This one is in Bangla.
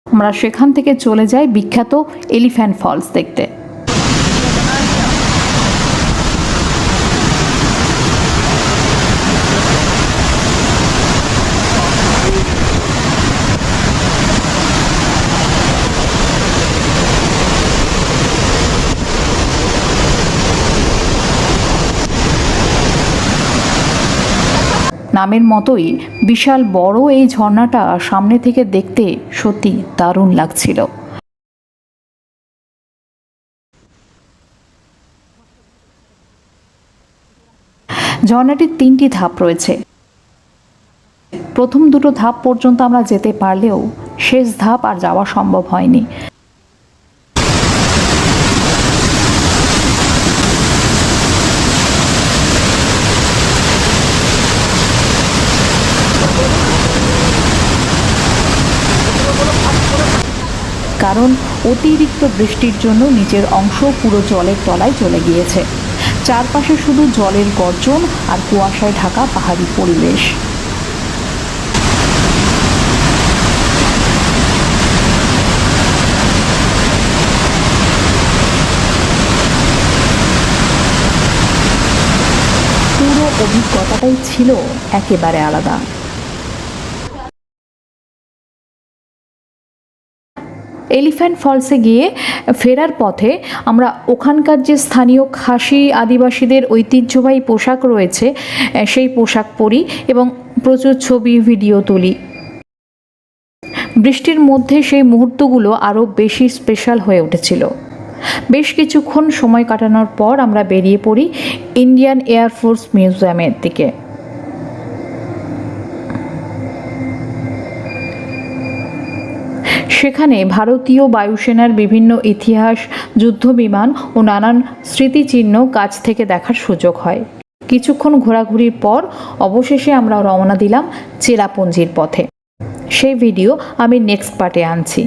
আমরা সেখান থেকে চলে যাই বিখ্যাত এলিফ্যান্ট ফলস দেখতে। নামের মতোই বিশাল বড় এই ঝর্ণাটা সামনে থেকে দেখতে সত্যি দারুণ লাগছিল। ঝর্ণাটির 3টি ধাপ রয়েছে। প্রথম দুটো ধাপ পর্যন্ত আমরা যেতে পারলেও শেষ ধাপ আর যাওয়া সম্ভব হয়নি। কারণ অতিরিক্ত বৃষ্টির জন্য নিচের অংশ পুরো জলের তলায় চলে গিয়েছে। চারপাশে শুধু জলের গর্জন আর কুয়াশায় ঢাকা পাহাড়ি পরিবেশ। পুরো অভিজ্ঞতাটাই ছিল একেবারে আলাদা। এলিফ্যান্ট ফলসে গিয়ে ফেরার পথে আমরা ওখানকার যে স্থানীয় খাসি আদিবাসীদের ঐতিহ্যবাহী পোশাক রয়েছে সেই পোশাক পরি এবং প্রচুর ছবি ভিডিও তুলি। বৃষ্টির মধ্যে সেই মুহূর্তগুলো আরও বেশি স্পেশাল হয়ে উঠেছিল। বেশ কিছুক্ষণ সময় কাটানোর পর আমরা বেরিয়ে পড়ি ইন্ডিয়ান এয়ারফোর্স মিউজিয়ামের দিকে। সেখানে ভারতীয় বায়ুসেনার বিভিন্ন ইতিহাস, যুদ্ধবিমান ও নানান স্মৃতিচিহ্ন কাছ থেকে দেখার সুযোগ হয়। কিছুক্ষণ ঘোরাঘুরির পর অবশেষে আমরা রওনা দিলাম চেরাপুঞ্জির পথে। সেই ভিডিও আমি নেক্সট পার্টে আনছি।